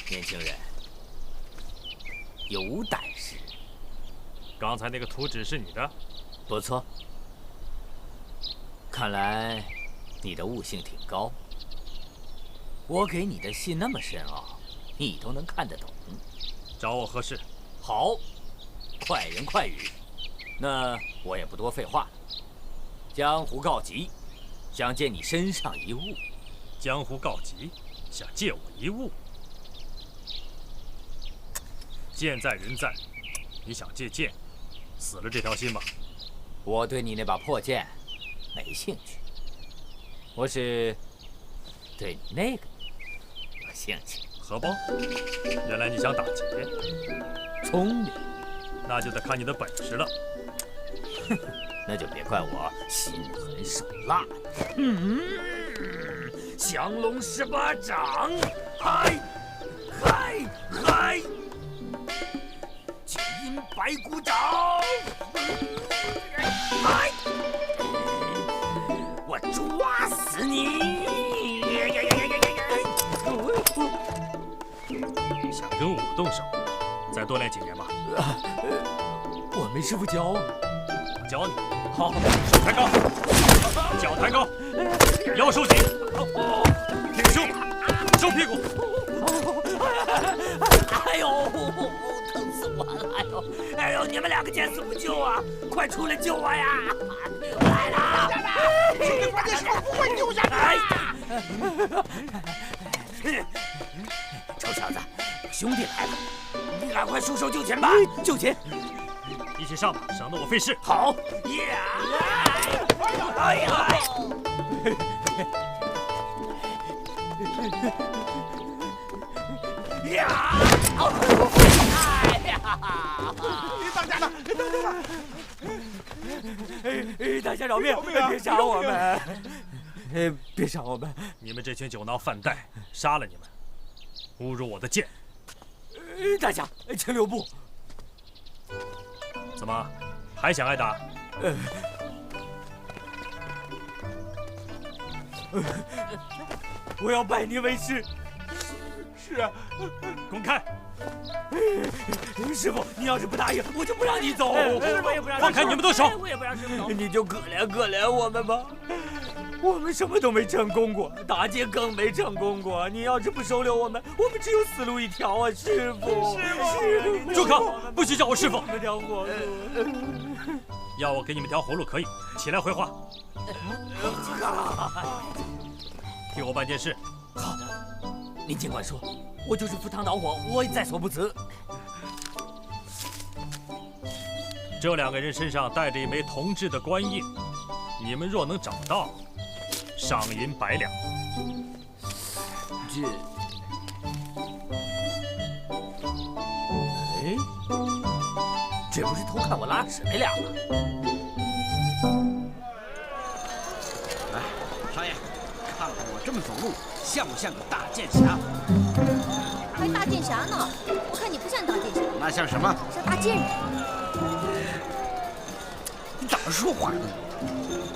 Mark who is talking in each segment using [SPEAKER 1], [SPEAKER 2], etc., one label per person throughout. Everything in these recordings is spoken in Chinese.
[SPEAKER 1] 年轻人，有胆识。
[SPEAKER 2] 刚才那个图纸是你的？
[SPEAKER 1] 不错，看来你的悟性挺高。我给你的信那么深奥，你都能看得懂。
[SPEAKER 2] 找我何事？
[SPEAKER 1] 好，快人快语。那我也不多废话了。江湖告急，想借你身上一物。
[SPEAKER 2] 江湖告急，想借我一物。剑在人在，你想借剑，死了这条心吧。
[SPEAKER 1] 我对你那把破剑没兴趣，我是对你那个有兴趣。
[SPEAKER 2] 荷包，原来你想打劫，
[SPEAKER 1] 聪明，
[SPEAKER 2] 那就得看你的本事了。
[SPEAKER 1] 哼，那就别怪我心狠手辣。降龙18掌，嗨，嗨，嗨！金银白骨爪，嗨！我抓死你！
[SPEAKER 2] 想跟我动手，再多练几年吧。
[SPEAKER 1] 我没师傅教啊。
[SPEAKER 2] 我教你。
[SPEAKER 1] 好，
[SPEAKER 2] 手抬高，脚抬高，腰收紧，挺胸，收屁股。
[SPEAKER 1] 哎呦，疼死我了！哎呦，你们两个见死不救啊！快出来救我呀！来了！
[SPEAKER 3] 兄弟伙，你手不会丢下去！
[SPEAKER 1] 臭小子，兄弟来了，你赶快出手救钱吧！救钱！
[SPEAKER 2] 一起上吧，省得我费事。
[SPEAKER 1] 好呀！哎呀！呀！哎呀！
[SPEAKER 3] 当家的，当家
[SPEAKER 1] 的！大家饶命！别杀我们！别杀我们！
[SPEAKER 2] 你们这群酒囊饭袋，杀了你们，侮辱我的剑！
[SPEAKER 1] 大侠，请留步。
[SPEAKER 2] 怎么，还想挨打？
[SPEAKER 1] 我要拜你为师。
[SPEAKER 3] 是啊，
[SPEAKER 2] 滚开！
[SPEAKER 1] 师傅，你要是不答应，我就不让你走。
[SPEAKER 4] 我也不让。
[SPEAKER 2] 放开你们的手！
[SPEAKER 4] 我也不让师傅走。
[SPEAKER 1] 你就可怜我们吧。我们什么都没成功过，打劫更没成功过。你要是不收留我们只有死路一条啊，师傅！师傅，
[SPEAKER 2] 住口！不许叫我师傅！
[SPEAKER 1] 那条活路。
[SPEAKER 2] 要我给你们条活路可以，起来回话。替我办件事。
[SPEAKER 1] 好，您尽管说，我就是赴汤蹈火，我也在所不辞。
[SPEAKER 2] 这两个人身上带着一枚铜制的官印，你们若能找到，赏银100两。
[SPEAKER 1] 这不是偷看我拉屎那俩吗？
[SPEAKER 5] 来，少爷，看看我这么走路像不像个大剑侠？
[SPEAKER 6] 还大剑侠呢？我看你不像大剑侠，
[SPEAKER 5] 那像什么？
[SPEAKER 6] 像大贱人。
[SPEAKER 5] 你怎么说话呢？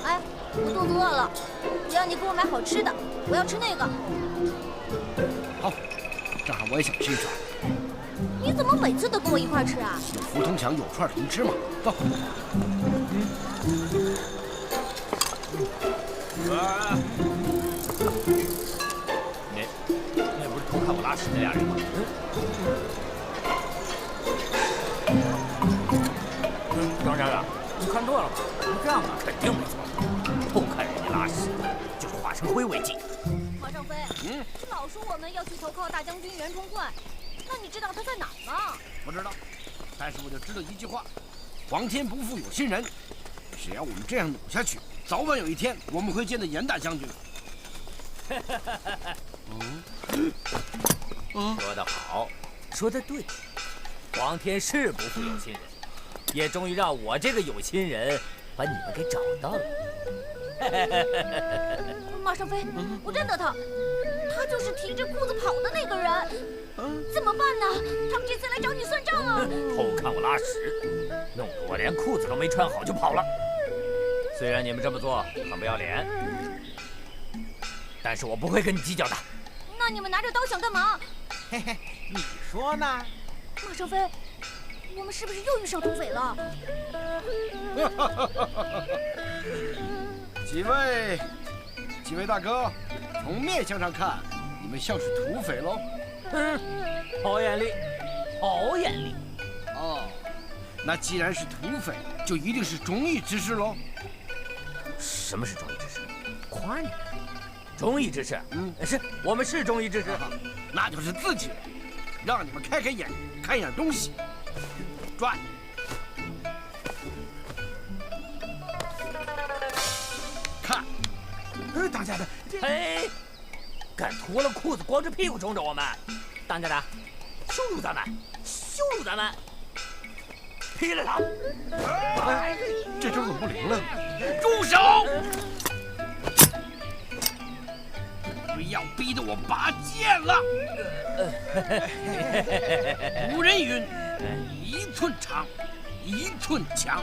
[SPEAKER 6] 哎，我肚子饿了，我要你给我买好吃的，我要吃那个。
[SPEAKER 5] 好，正好我也想吃一串。
[SPEAKER 6] 你怎么每次都跟我一块吃啊？
[SPEAKER 5] 有福同享，有串同吃嘛。走。
[SPEAKER 1] 那不是偷看我拉屎那俩人吗？张站长，你看错了吧？这样啊，肯定没错。偷看人家拉屎，就是化成灰为敬。
[SPEAKER 6] 马尚飞，你老说我们要去投靠大将军袁崇焕，那你知道他在哪儿吗？
[SPEAKER 5] 不知道，但是我就知道一句话：皇天不负有心人。只要我们这样努下去，早晚有一天我们会见到严大将军。
[SPEAKER 1] 说得好，说得对，皇天是不负有心人，也终于让我这个有心人把你们给找到了。
[SPEAKER 6] 马尚飞，我认得他，他就是提着裤子跑的那个人。怎么办呢？他们这次来找你算账啊！
[SPEAKER 1] 偷看我拉屎，弄得我连裤子都没穿好就跑了。虽然你们这么做很不要脸，但是我不会跟你计较的。
[SPEAKER 6] 那让你们拿着刀想干嘛？
[SPEAKER 3] 嘿嘿，你说呢？
[SPEAKER 6] 马上飞，我们是不是又遇上土匪了？
[SPEAKER 5] 几位大哥，从面相上看，你们像是土匪喽。
[SPEAKER 1] 好眼力，好眼力。
[SPEAKER 5] 哦，那既然是土匪，就一定是忠义之士喽。
[SPEAKER 1] 什么是忠义之士？夸你，忠义之士。是我们是忠义之士。
[SPEAKER 5] 那就是自己人，让你们开开眼，看一眼东西。转。看，
[SPEAKER 3] 当家的，
[SPEAKER 1] 嘿，敢脱了裤子光着屁股冲着我们，当家的，羞辱咱们，羞辱咱们！劈了他！
[SPEAKER 5] 这招怎么不灵了？住手！不要逼得我拔剑了。古人云：1寸长，1寸强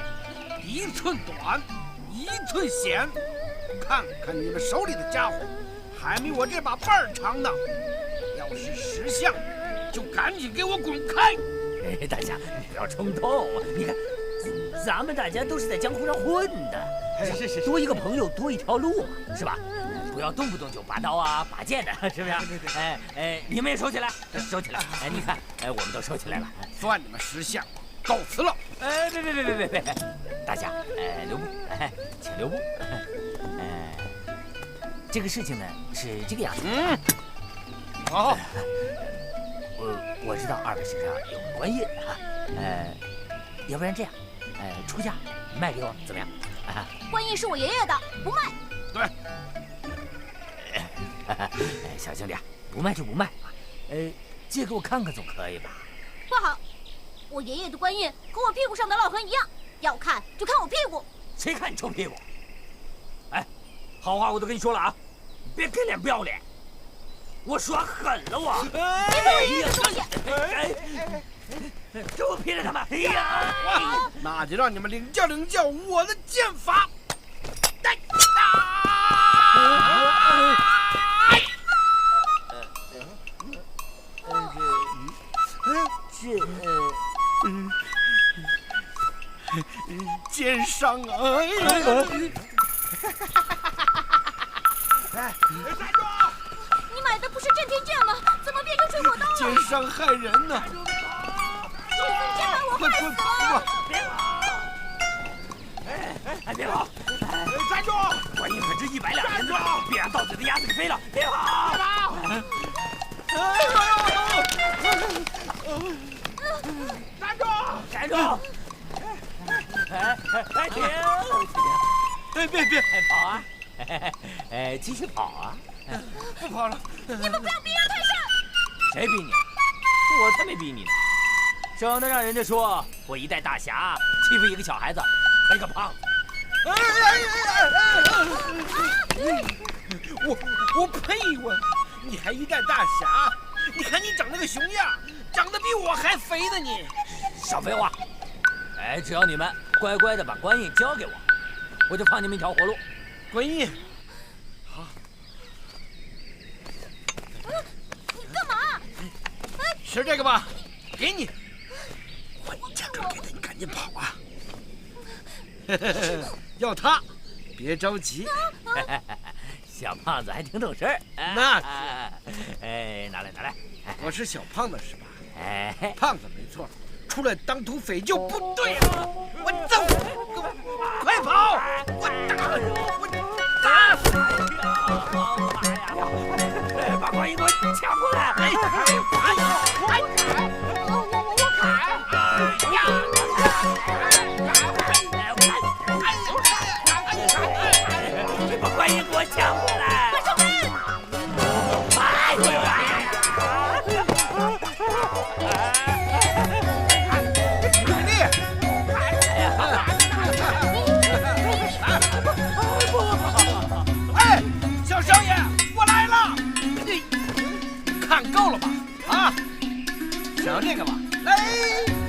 [SPEAKER 5] ，1寸短，1寸险。看看你们手里的家伙，还没我这把把儿长呢。要是识相，就赶紧给我滚开！
[SPEAKER 1] 大家，你不要冲动。你看，咱们大家都是在江湖上混的，
[SPEAKER 3] 是，
[SPEAKER 1] 多一个朋友多一条路嘛，是吧？不要动不动就拔刀啊、拔剑的，是不是？
[SPEAKER 3] 对。
[SPEAKER 1] 你们也收起来，收起来。你看，我们都收起来了。
[SPEAKER 5] 算你们识相，告辞了。
[SPEAKER 1] 别，大家，留步，请留步。这个事情呢是这个样子。
[SPEAKER 5] 好。
[SPEAKER 1] 我知道二位身上有个官印啊，要不然这样，出价卖给我怎么样？
[SPEAKER 6] 官印是我爷爷的，不卖。
[SPEAKER 5] 对。
[SPEAKER 1] 小兄弟啊，不卖就不卖啊，借给我看看总可以吧？
[SPEAKER 6] 不好，我爷爷的官印和我屁股上的烙痕一样，要看就看我屁股。
[SPEAKER 1] 谁看你臭屁股？好话我都跟你说了啊，别给脸不要脸。我说狠了我！
[SPEAKER 6] 别碰我爷爷的东西！
[SPEAKER 1] 给我劈了他们！哎呀！
[SPEAKER 5] 那就让你们领教领教我的剑法。剑伤啊！
[SPEAKER 6] 你买的不是震天剑吗？怎么变成水火刀了？
[SPEAKER 5] 剑伤害人呢！
[SPEAKER 6] 这份剑把我害死了！
[SPEAKER 1] 别跑！
[SPEAKER 3] 站住！
[SPEAKER 1] 官印可值100两银子，别让到嘴的鸭子给飞了！别跑！
[SPEAKER 3] 站住！
[SPEAKER 1] 站住！停！
[SPEAKER 5] 别
[SPEAKER 1] 跑啊！继续跑啊！
[SPEAKER 5] 不跑了！
[SPEAKER 6] 你们不要逼人太甚！
[SPEAKER 1] 谁逼你？我才没逼你呢！省得让人家说我一代大侠欺负一个小孩子和一个胖子。
[SPEAKER 5] 我呸！你还一代大侠？你看你长那个熊样，长得比我还肥呢你！
[SPEAKER 1] 少废话！只要你们乖乖的把官印交给我，我就放你们一条活路。
[SPEAKER 5] 官印，好。
[SPEAKER 6] 你干嘛？
[SPEAKER 5] 吃这个吧，给你。我价格给的，你赶紧跑啊！要它，别着急。
[SPEAKER 1] 小胖子还挺懂事儿。
[SPEAKER 5] 那
[SPEAKER 1] 是。拿来。
[SPEAKER 5] 我是小胖子是吧？
[SPEAKER 1] 哎，
[SPEAKER 5] 胖子没错，出来当土匪就不对了。我揍你！快跑！我打死你！
[SPEAKER 1] 把官印给我抢过来！把官印给我抢过来！
[SPEAKER 6] 快上门！
[SPEAKER 5] 用力！哎，小少爷，我来了！看够了吧？啊，想要这个吧？来！